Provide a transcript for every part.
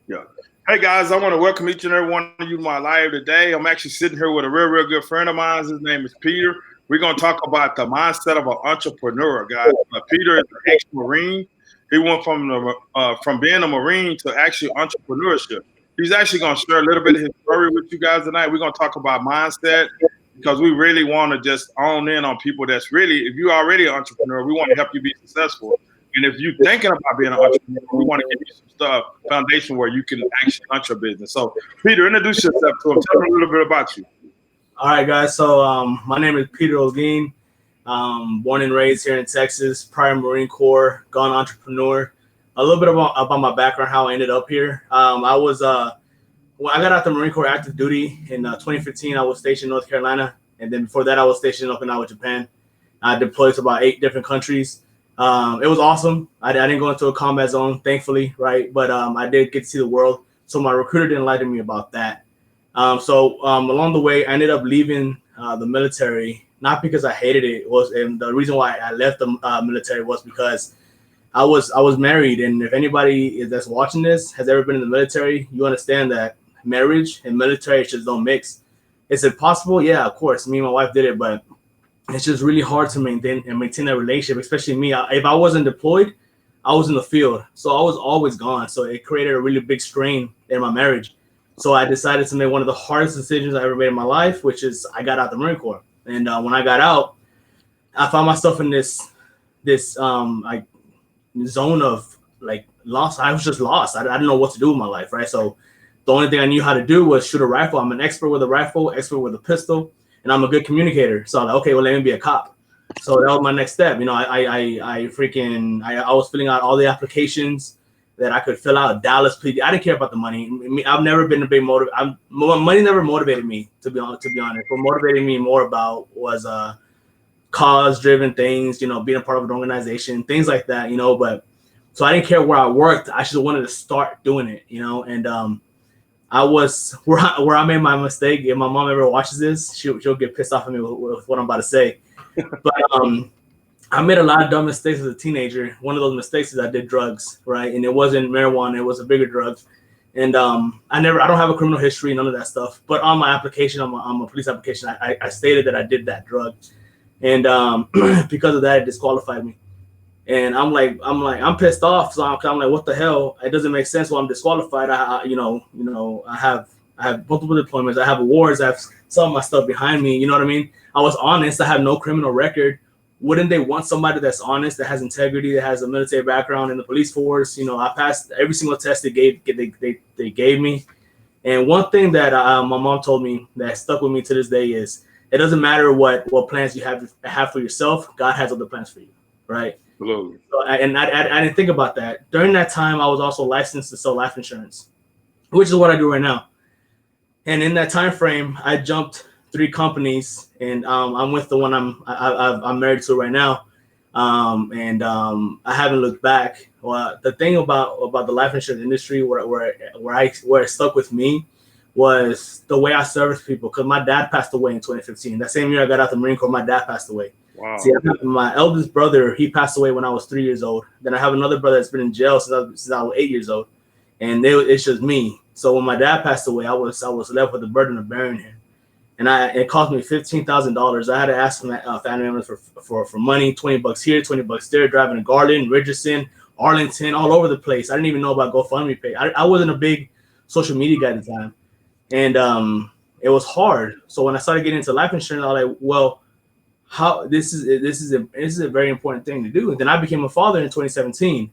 Yeah. Hey guys, I want to welcome each and every one of you to my live today. I'm actually sitting here with a real good friend of mine. His name is Peter. We're going to talk about the mindset of an entrepreneur, guys. Peter is an ex-Marine. He went from being a Marine to actually entrepreneurship. He's actually going to share a little bit of his story with you guys tonight. We're going to talk about mindset because we really want to just own in on people that's really, if you're already an entrepreneur, we want to help you be successful. And if you're thinking about being an entrepreneur, we want to give you some stuff, foundation where you can actually launch your business. So, Peter, introduce yourself to him. Tell him a little bit about you. All right, guys. So my name is Peter Olguin. Born and raised here in Texas, prior Marine Corps, gone entrepreneur. A little bit about my background, how I ended up here. When I got out the Marine Corps active duty in 2015, I was stationed in North Carolina. And then before that, I was stationed in Okinawa, Japan. I deployed to about 8 different countries. It was awesome. I didn't go into a combat zone, thankfully, right? But I did get to see the world. So my recruiter didn't lie to me about that. Along the way, I ended up leaving the military, not because I hated it. And the reason why I left the military was because I was married. And if anybody that's watching this has ever been in the military, you understand that marriage and military just don't mix. Is it possible? Yeah, of course. Me and my wife did it, but it's just really hard to maintain that relationship, especially me. If I wasn't deployed, I was in the field, so I was always gone. So it created a really big strain in my marriage. So I decided to make one of the hardest decisions I ever made in my life, which is I got out the Marine Corps. And when I got out, I found myself in this like zone of like lost. I was just lost. I didn't know what to do with my life, right? So the only thing I knew how to do was shoot a rifle. I'm an expert with a rifle, expert with a pistol, and I'm a good communicator. So I'm like, okay, well, let me be a cop. So that was my next step. You know, I was filling out all the applications that I could fill out. Dallas, please. I didn't care about the money. I've never been a big motive. Money never motivated me, to be honest. What motivated me more about was cause-driven things. You know, being a part of an organization, things like that. You know, but so I didn't care where I worked. I just wanted to start doing it. You know, and I was where I made my mistake. If my mom ever watches this, she'll get pissed off at me with what I'm about to say. But I made a lot of dumb mistakes as a teenager. One of those mistakes is I did drugs, right? And it wasn't marijuana; it was a bigger drug. And I don't have a criminal history, none of that stuff. But on my application, on my police application, I stated that I did that drug, and because of that, it disqualified me. And I'm pissed off. So I'm like, what the hell? It doesn't make sense. Well, I'm disqualified. I have multiple deployments. I have awards. I have some of my stuff behind me. You know what I mean? I was honest. I have no criminal record. Wouldn't they want somebody that's honest, that has integrity, that has a military background in the police force? You know, I passed every single test they gave me. And one thing that my mom told me that stuck with me to this day is it doesn't matter what plans you have for yourself. God has other plans for you, right? Absolutely. So I didn't think about that. During that time, I was also licensed to sell life insurance, which is what I do right now. And in that time frame, I jumped 3 companies, and I'm with the one I'm married to right now, and I haven't looked back. Well, the thing about the life insurance industry, where it stuck with me, was the way I service people. Because my dad passed away in 2015. That same year I got out the Marine Corps, my dad passed away. Wow. See, my eldest brother, he passed away when I was 3 years old. Then I have another brother that's been in jail since I was 8 years old, and it's just me. So when my dad passed away, I was left with the burden of burying him, and it cost me $15,000. I had to ask my family members for money, $20 here, $20 there, driving to Garland, Richardson, Arlington, all over the place. I didn't even know about GoFundMe page. I wasn't a big social media guy at the time, and it was hard. So when I started getting into life insurance, I was like, well, how this is a very important thing to do. And then I became a father in 2017.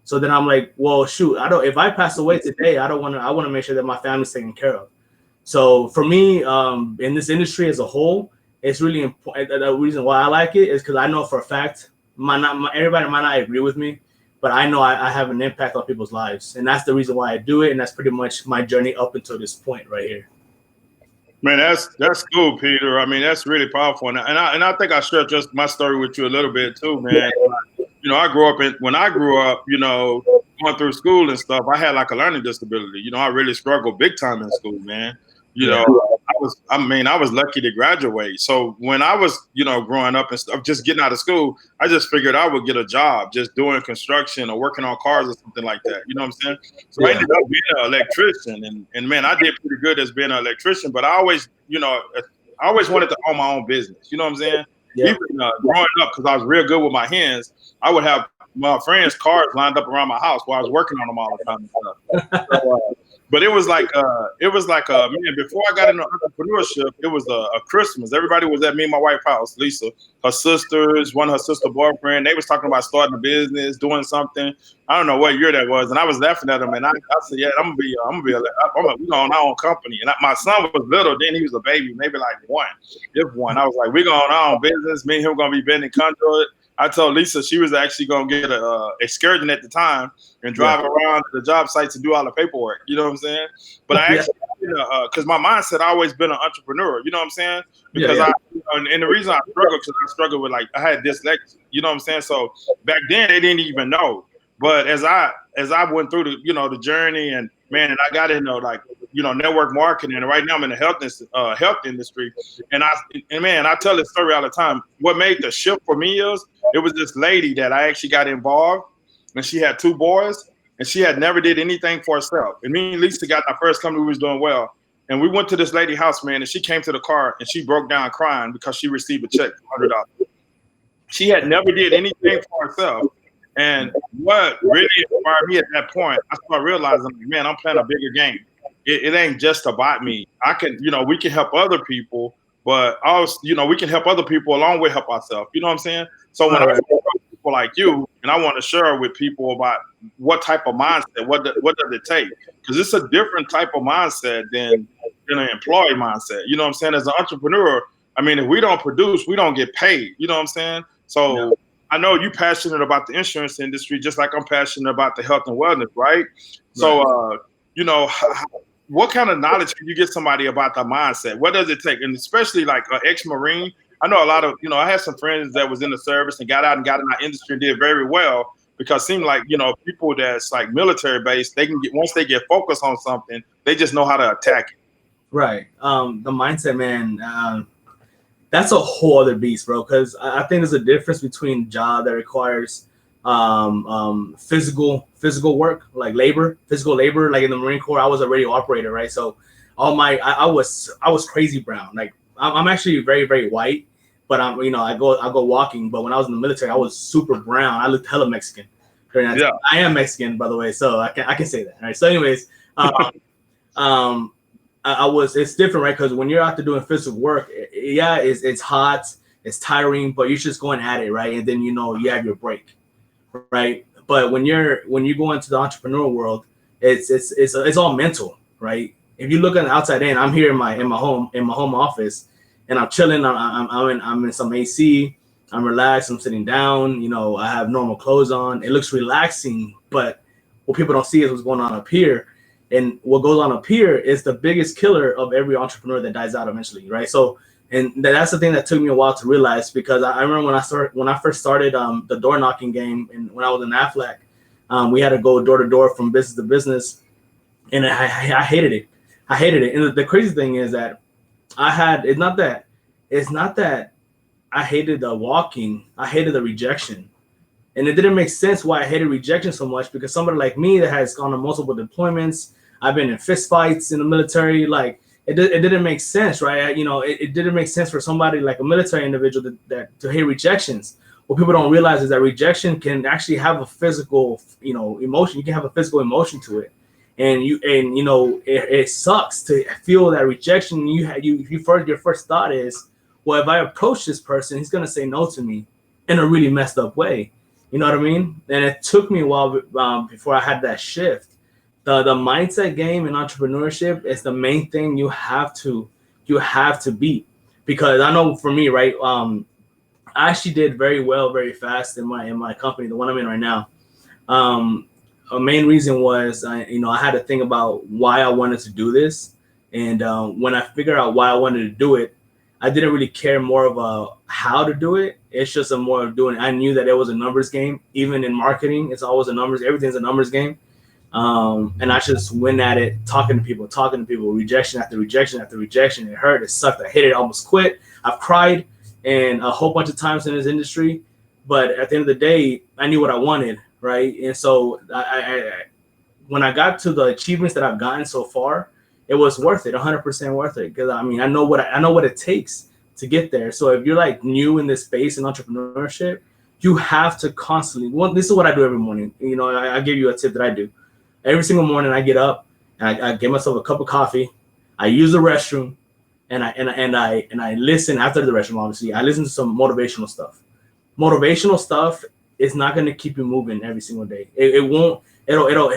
So then I'm like, well, shoot, if I pass away today, I want to make sure that my family's taken care of. So for me, in this industry as a whole, it's really important. The reason why I like it is because I know for a fact, everybody might not agree with me, but I know I have an impact on people's lives, and that's the reason why I do it. And that's pretty much my journey up until this point right here. Man, that's cool, Peter. I mean, that's really powerful, and I think I shared just my story with you a little bit too, man. You know, when I grew up, you know, going through school and stuff, I had like a learning disability. You know, I really struggled big time in school, man. You know, I I was lucky to graduate. So when I was, growing up and stuff, just getting out of school, I just figured I would get a job just doing construction or working on cars or something like that. You know what I'm saying? So I ended up being an electrician, and man, I did pretty good as being an electrician. But I always, I always wanted to own my own business. You know what I'm saying? Even growing up, because I was real good with my hands, I would have my friends' cars lined up around my house while I was working on them all the time and stuff. So, but it was like man, before I got into entrepreneurship, it was a Christmas. Everybody was at me and my wife's house, Lisa, her sisters, one of her sister boyfriend. They was talking about starting a business, doing something. I don't know what year that was, and I was laughing at them. And I said, yeah, we gonna own our own company. And my son was little then; he was a baby, maybe like one. I was like, we gonna own our own business. Me and him gonna be bending conduit. I told Lisa she was actually gonna get a excursion at the time and drive around the job sites and do all the paperwork. You know what I'm saying? But I actually, because my mindset I always been an entrepreneur. You know what I'm saying? Because and the reason I struggled because I struggled with I had dyslexia. You know what I'm saying? So back then they didn't even know. But as I went through the the journey and man, and I got into network marketing, and right now I'm in the health industry, and I tell this story all the time. What made the shift for me is it was this lady that I actually got involved, and she had 2 boys, and she had never did anything for herself. And me and Lisa got our first company, we was doing well, and we went to this lady house, man, and she came to the car and she broke down crying because she received a check for $100. She had never did anything for herself. And what really inspired me at that point, I started realizing, man, I'm playing a bigger game. It ain't just about me. I can, we can help other people, but also, we can help other people along with help ourselves. You know what I'm saying? So when I see people like you, and I want to share with people about what type of mindset, what does it take? Because it's a different type of mindset than an employee mindset. You know what I'm saying? As an entrepreneur, I mean, if we don't produce, we don't get paid. You know what I'm saying? So I know you're passionate about the insurance industry, just like I'm passionate about the health and wellness, right? So, what kind of knowledge can you get somebody about the mindset? What does it take? And especially like an ex-Marine, I know a lot of, I had some friends that was in the service and got out and got in our industry and did very well because it seemed like, people that's like military based, they can get, once they get focused on something, they just know how to attack it. Right. The mindset, man, that's a whole other beast, bro. Because I think there's a difference between job that requires physical work, like physical labor. Like in the Marine Corps, I was a radio operator, right? So I was crazy brown. Like I'm actually very, very white, but I go walking. But when I was in the military, I was super brown. I looked hella Mexican. I am Mexican, by the way, so I can say that. Right. So, anyways, it's different, right? Because when you're out there doing physical work, it's hot, it's tiring, but you're just going at it, right? And then you have your break, right? But when you go into the entrepreneurial world, it's all mental, right? If you look on the outside in, I'm here in my home office, and I'm chilling. I'm in some AC. I'm relaxed. I'm sitting down. I have normal clothes on. It looks relaxing, but what people don't see is what's going on up here. And what goes on up here is the biggest killer of every entrepreneur that dies out eventually, right? So, and that's the thing that took me a while to realize, because I remember when I first started the door knocking game, and when I was in Aflac, we had to go door to door from business to business, and I hated it. I hated it. And the crazy thing is that it's not that I hated the walking. I hated the rejection. And it didn't make sense why I hated rejection so much, because somebody like me that has gone on multiple deployments, I've been in fist fights in the military, like it didn't make sense, right? It didn't make sense for somebody like a military individual to hate rejections. What people don't realize is that rejection can actually have a physical, emotion. You can have a physical emotion to it. And it sucks to feel that rejection. Your first thought is, well, if I approach this person, he's going to say no to me in a really messed up way. You know what I mean? And it took me a while before I had that shift. The mindset game in entrepreneurship is the main thing you have to beat. Because I know for me, right, I actually did very well, very fast in my company, the one I'm in right now. A main reason was, I had to think about why I wanted to do this. And when I figured out why I wanted to do it, I didn't really care more about how to do it. It's just a more of doing it. I knew that it was a numbers game. Even in marketing, it's always a numbers. Everything's a numbers game. And I just went at it, talking to people, rejection after rejection after rejection. It hurt, it sucked. I hit it, almost quit. I've cried and a whole bunch of times in this industry, but at the end of the day, I knew what I wanted, right? And so when I got to the achievements that I've gotten so far, it was worth it, 100% worth it. Because I mean, I know what it takes to get there. So if you're like new in this space in entrepreneurship, you have to constantly. Well, this is what I do every morning. You know, I give you a tip that I do. Every single morning, I get up and I get myself a cup of coffee. I use the restroom, and I listen after the restroom. Obviously, I listen to some motivational stuff. Motivational stuff is not going to keep you moving every single day. It won't. It'll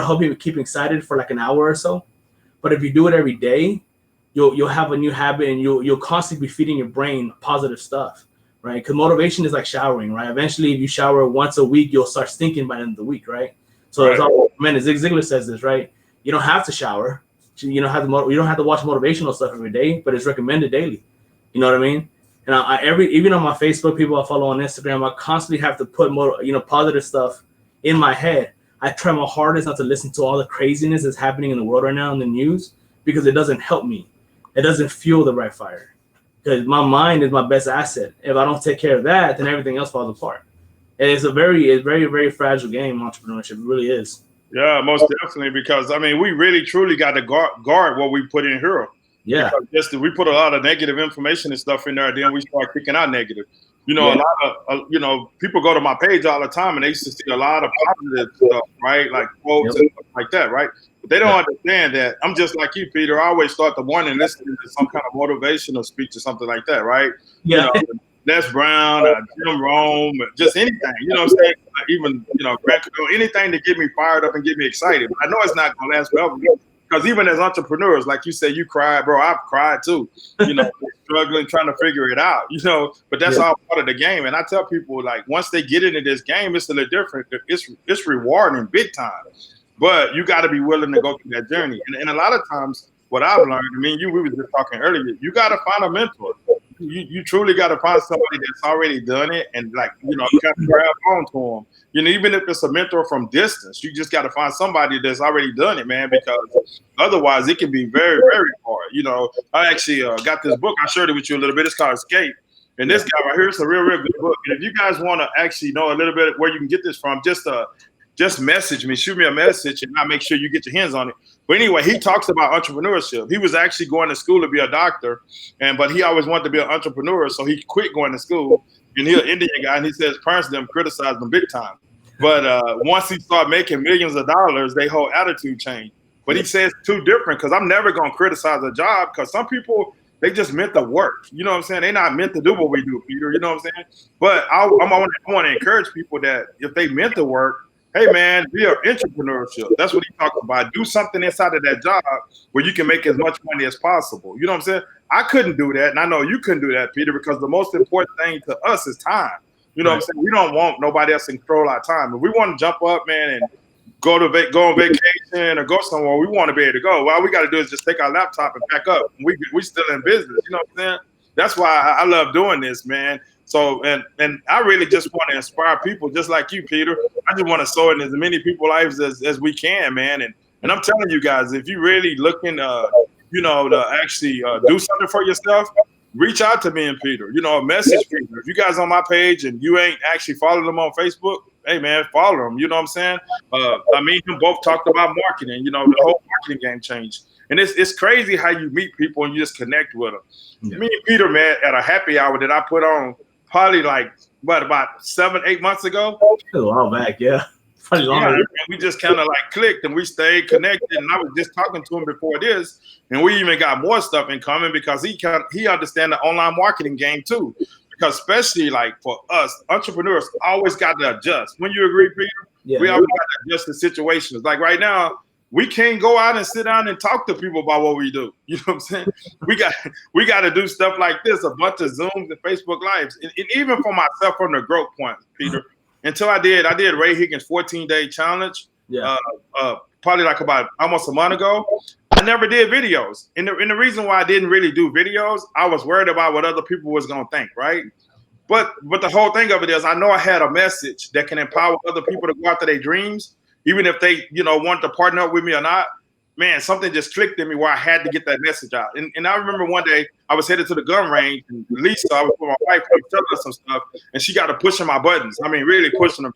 help you keep excited for like an hour or so. But if you do it every day, you'll have a new habit, and you'll constantly be feeding your brain positive stuff, right? Because motivation is like showering, right? Eventually, if you shower once a week, you'll start stinking by the end of the week, right? So it's all, man, Zig Ziglar says this, right? You don't have to shower. You don't have to watch motivational stuff every day, but it's recommended daily. You know what I mean? And even on my Facebook, people I follow on Instagram, I constantly have to put more, positive stuff in my head. I try my hardest not to listen to all the craziness that's happening in the world right now in the news, because it doesn't help me. It doesn't fuel the right fire. Because my mind is my best asset. If I don't take care of that, then everything else falls apart. And it's very, very fragile game, entrepreneurship. It really is. Yeah, most definitely. Because I mean, we really truly got to guard what we put in here. Yeah. Because we put a lot of negative information and stuff in there, then we start kicking out negative. A lot of people go to my page all the time, and they used to see a lot of positive stuff, right? Like quotes and stuff like that, right? But they don't understand that I'm just like you, Peter. I always start the morning listening to some kind of motivational speech or something like that, right? Yeah. Les Brown, Jim Rome, just anything, you know what I'm saying? Even, Grant Cardone, anything to get me fired up and get me excited. But I know it's not going to last forever, because even as entrepreneurs, like you said, you cried, bro. I've cried too, struggling, trying to figure it out, but that's all part of the game. And I tell people, like, once they get into this game, it's a little different. It's rewarding big time, but you got to be willing to go through that journey. And a lot of times what I've learned, we were just talking earlier, you got to find a mentor. You truly got to find somebody that's already done it, and kind of grab onto them. Even if it's a mentor from distance, you just got to find somebody that's already done it, man, because otherwise it can be very, very hard. I actually got this book. I shared it with you a little bit. It's called Escape. And this guy right here is a real, real good book. And if you guys want to actually know a little bit where you can get this from, just message me, shoot me a message, and I'll make sure you get your hands on it. But anyway, he talks about entrepreneurship. He was actually going to school to be a doctor, but he always wanted to be an entrepreneur, so he quit going to school. And he's an Indian guy, and he says parents them criticized him big time. But once he started making millions of dollars, their whole attitude changed. But he says it's too different, because I'm never going to criticize a job, because some people, they just meant to work. You know what I'm saying? They're not meant to do what we do, Peter. You know what I'm saying? But I want to encourage people that if they meant to work, hey, man, be an entrepreneurship. That's what he talks about. Do something inside of that job where you can make as much money as possible. You know what I'm saying? I couldn't do that, and I know you couldn't do that, Peter, because the most important thing to us is time. You know what I'm saying? We don't want nobody else to control our time. If we want to jump up, man, and go on vacation or go somewhere, we want to be able to go. All we got to do is just take our laptop and pack up. We still in business. You know what I'm saying? That's why I love doing this, man. So, and I really just want to inspire people just like you, Peter. I just want to sow in as many people's lives as we can, man. And I'm telling you guys, if you're really looking, to actually do something for yourself, reach out to me and Peter. Message Peter. If you guys on my page and you ain't actually following them on Facebook, hey, man, follow them. You know what I'm saying? Them both talked about marketing. The whole marketing game changed. And it's crazy how you meet people and you just connect with them. Yeah. Me and Peter, man, at a happy hour that I put on probably about 7-8 months ago. A while back, yeah. Pretty long. Yeah, we just kind of clicked and we stayed connected. And I was just talking to him before this, and we even got more stuff in common because he understands the online marketing game too. Because especially for us entrepreneurs, always got to adjust. When you agree, Peter, we always got to adjust the situations. Like right now, we can't go out and sit down and talk to people about what we do. You know what I'm saying? We got to do stuff like this, a bunch of Zooms and Facebook Lives. And even for myself from the growth point, Peter, until I did Ray Higgins' 14-day challenge, probably about almost a month ago, I never did videos. And the reason why I didn't really do videos, I was worried about what other people was going to think, right? But the whole thing of it is I know I had a message that can empower other people to go after their dreams. even if they, wanted to partner up with me or not, man, something just clicked in me where I had to get that message out. And I remember one day I was headed to the gun range, and Lisa, I was with my wife, we were telling her some stuff, and she got to pushing my buttons. I mean, really pushing them.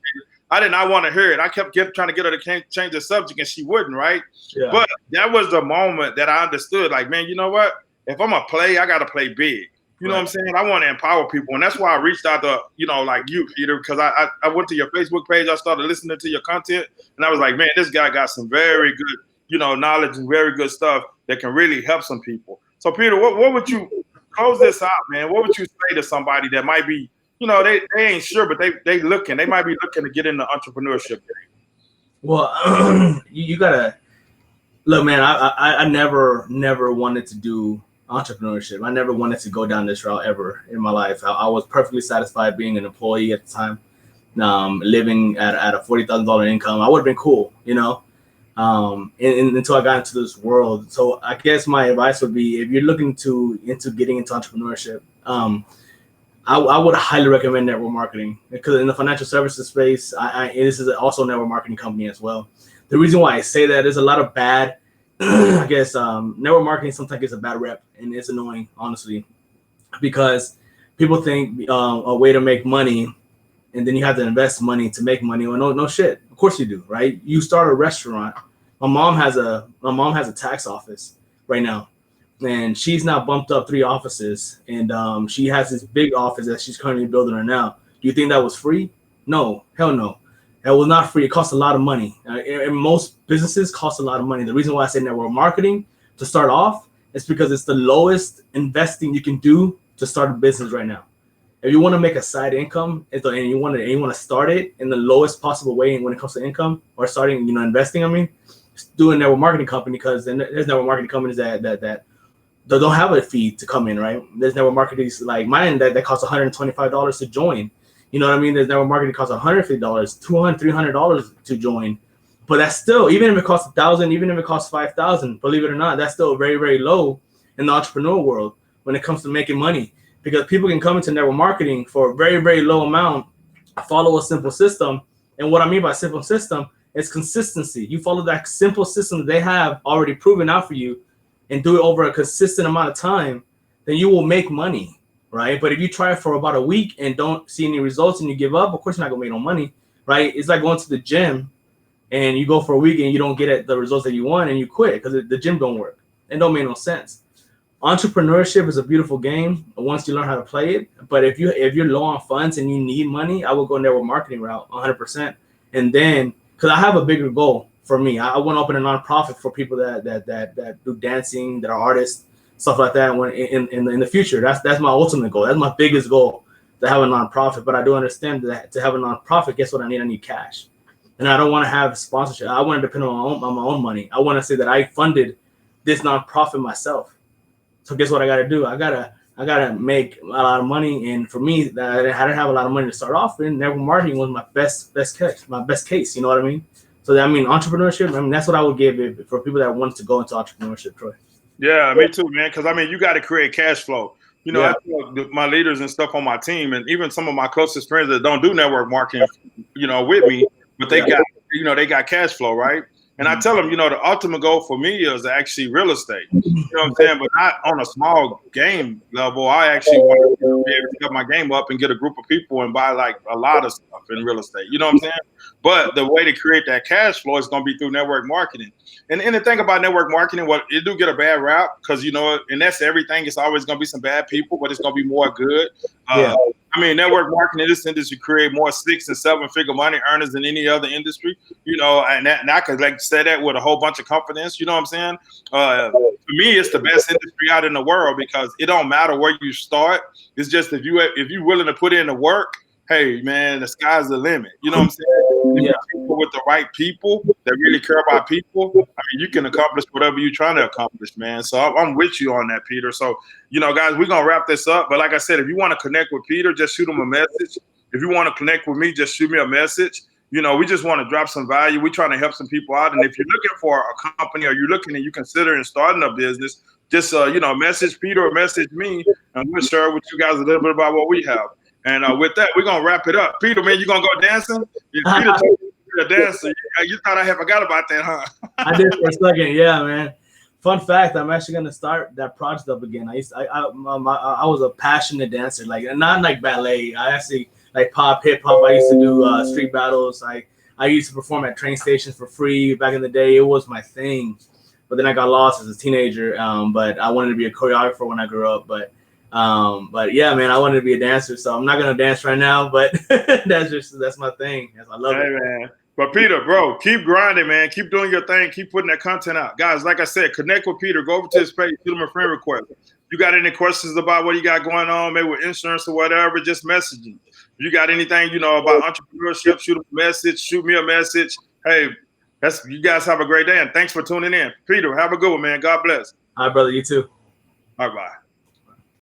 I did not want to hear it. I kept trying to get her to change the subject, and she wouldn't, right? Yeah. But that was the moment that I understood, like, man, you know what? If I'm going to play, I got to play big. You know what I'm saying? I want to empower people. And that's why I reached out to, like you, Peter, because I went to your Facebook page. I started listening to your content, and I was like, man, this guy got some very good, knowledge and very good stuff that can really help some people. So, Peter, what would you close this out, man? What would you say to somebody that might be, they ain't sure, but they might be looking to get into entrepreneurship? Well, you gotta look, man. I never wanted to do entrepreneurship. I never wanted to go down this route ever in my life. I was perfectly satisfied being an employee at the time, living at a $40,000 income. I would have been cool, until I got into this world. So I guess my advice would be, if you're looking into getting into entrepreneurship, I would highly recommend network marketing, because in the financial services space, this is also a network marketing company as well. The reason why I say that, there's a lot of bad, I guess, network marketing sometimes gets a bad rep, and it's annoying, honestly, because people think a way to make money, and then you have to invest money to make money. Well, no shit. Of course you do, right? You start a restaurant. My mom has a tax office right now, and she's now bumped up 3 offices, and she has this big office that she's currently building right now. Do you think that was free? No, hell no. That was not free. It costs a lot of money. And most businesses cost a lot of money. The reason why I say network marketing to start off is because it's the lowest investing you can do to start a business right now. If you want to make a side income and you want to start it in the lowest possible way when it comes to income or starting, investing, do a network marketing company, because then there's network marketing companies that they don't have a fee to come in, right? There's network marketing like mine that costs $125 to join. You know what I mean? There's network marketing costs $150, $200, $300 to join. But that's still, even if it costs $1,000, even if it costs $5,000, believe it or not, that's still very, very low in the entrepreneur world when it comes to making money. Because people can come into network marketing for a very, very low amount, follow a simple system. And what I mean by simple system is consistency. You follow that simple system that they have already proven out for you and do it over a consistent amount of time, then you will make money. Right? But if you try it for about a week and don't see any results and you give up, of course you're not gonna make no money, right? It's like going to the gym and you go for a week and you don't get the results that you want and you quit because the gym don't work. It don't make no sense. Entrepreneurship is a beautiful game once you learn how to play it. But if you're low on funds and you need money, I will go network marketing route 100%. And then, because I have a bigger goal for me, I want to open a nonprofit for people that do dancing, that are artists, stuff like that. When in the future, that's my ultimate goal. That's my biggest goal, to have a nonprofit. But I do understand that to have a nonprofit, guess what I need? I need cash, and I don't want to have sponsorship. I want to depend on my own money. I want to say that I funded this nonprofit myself. So guess what I got to do? I gotta make a lot of money. And for me, that I didn't have a lot of money to start off in. Network marketing was my best case. You know what I mean? So entrepreneurship. That's what I would give it for people that want to go into entrepreneurship, Troy. Yeah, me too, man. Because you got to create cash flow. I tell my leaders and stuff on my team, and even some of my closest friends that don't do network marketing, with me, but they got, they got cash flow, right? And I tell them, the ultimate goal for me is actually real estate. You know what I'm saying? But not on a small game level. I actually want to be able to get my game up and get a group of people and buy like a lot of stuff in real estate. You know what I'm saying? But the way to create that cash flow is going to be through network marketing. And the thing about network marketing, it do get a bad rap because, and that's everything. It's always going to be some bad people, but it's going to be more good. Network marketing in this industry create more 6- and 7-figure money earners than any other industry, and I could say that with a whole bunch of confidence. You know what I'm saying? For me, it's the best industry out in the world because it don't matter where you start. It's just if you're willing to put in the work, hey man, the sky's the limit. You know what I'm saying? Yeah. With the right people that really care about people, you can accomplish whatever you're trying to accomplish, man. So I'm with you on that, Peter. So, guys, we're going to wrap this up. But like I said, if you want to connect with Peter, just shoot him a message. If you want to connect with me, just shoot me a message. We just want to drop some value. We're trying to help some people out. And if you're looking for a company or you're looking and you considering starting a business, just, message Peter or message me, and we'll share with you guys a little bit about what we have. And with that, we're going to wrap it up. Peter, man, you going to go dancing? Peter a dancer. You thought I had forgot about that, huh? I did for a second. Yeah, man. Fun fact: I'm actually gonna start that project up again. I was a passionate dancer, like not like ballet. I actually like pop, hip hop. I used to do street battles. I used to perform at train stations for free back in the day. It was my thing. But then I got lost as a teenager. But I wanted to be a choreographer when I grew up. But yeah, man, I wanted to be a dancer. So I'm not gonna dance right now. But that's my thing. I love it. Man. But Peter, bro, keep grinding, man. Keep doing your thing. Keep putting that content out. Guys, like I said, connect with Peter. Go over to his page, shoot him a friend request. You got any questions about what you got going on, maybe with insurance or whatever, just message him. If you got anything, about entrepreneurship, shoot him a message, shoot me a message. Hey, you guys have a great day, and thanks for tuning in. Peter, have a good one, man. God bless. All right, brother. You too. All right, bye.